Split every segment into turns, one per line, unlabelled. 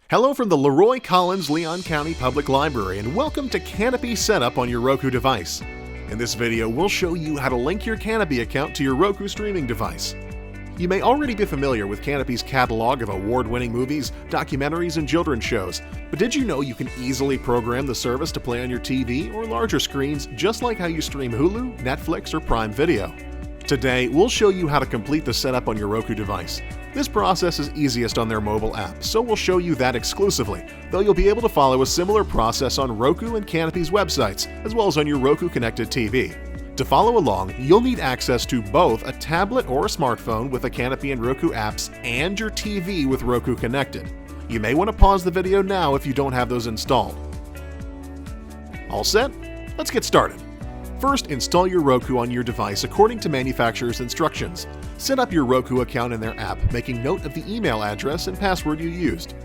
Hello from the Leroy Collins Leon County Public Library and welcome to Kanopy Setup on your Roku device. In this video, we'll show you how to link your Kanopy account to your Roku streaming device. You may already be familiar with Kanopy's catalog of award-winning movies, documentaries, and children's shows, but did you know you can easily program the service to play on your TV or larger screens just like how you stream Hulu, Netflix, or Prime Video? Today, we'll show you how to complete the setup on your Roku device. This process is easiest on their mobile app, so we'll show you that exclusively, though you'll be able to follow a similar process on Roku and Kanopy's websites, as well as on your Roku connected TV. To follow along, you'll need access to both a tablet or a smartphone with the Kanopy and Roku apps and your TV with Roku connected. You may want to pause the video now if you don't have those installed. All set? Let's get started. First, install your Roku on your device according to manufacturer's instructions. Set up your Roku account in their app, making note of the email address and password you used.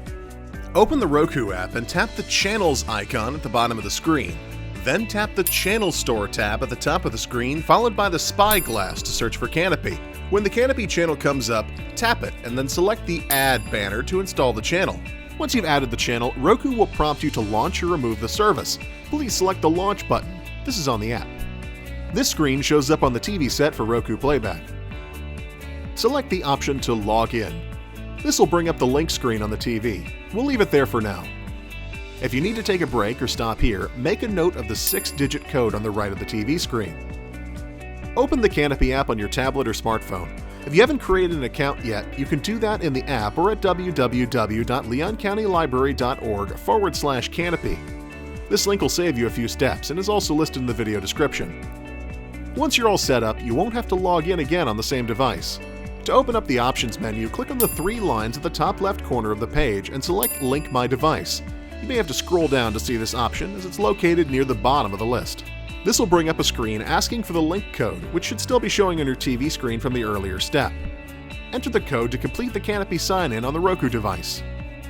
Open the Roku app and tap the Channels icon at the bottom of the screen. Then tap the Channel Store tab at the top of the screen, followed by the spyglass to search for Kanopy. When the Kanopy channel comes up, tap it and then select the Add banner to install the channel. Once you've added the channel, Roku will prompt you to launch or remove the service. Please select the Launch button. This is on the app. This screen shows up on the TV set for Roku playback. Select the option to log in. This will bring up the link screen on the TV. We'll leave it there for now. If you need to take a break or stop here, make a note of the 6-digit code on the right of the TV screen. Open the Kanopy app on your tablet or smartphone. If you haven't created an account yet, you can do that in the app or at www.leoncountylibrary.org/Kanopy. This link will save you a few steps and is also listed in the video description. Once you're all set up, you won't have to log in again on the same device. To open up the Options menu, click on the 3 lines at the top left corner of the page and select Link My Device. You may have to scroll down to see this option as it's located near the bottom of the list. This will bring up a screen asking for the link code, which should still be showing on your TV screen from the earlier step. Enter the code to complete the Kanopy sign-in on the Roku device.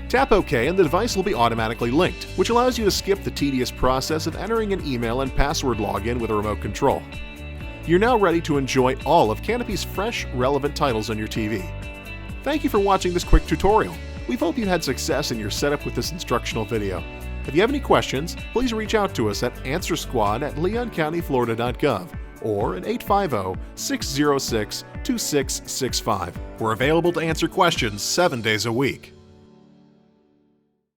Tap OK and the device will be automatically linked, which allows you to skip the tedious process of entering an email and password login with a remote control. You're now ready to enjoy all of Kanopy's fresh, relevant titles on your TV. Thank you for watching this quick tutorial. We hope you had success in your setup with this instructional video. If you have any questions, please reach out to us at answersquad@leoncountyflorida.gov or at 850-606-2665. We're available to answer questions 7 days a week.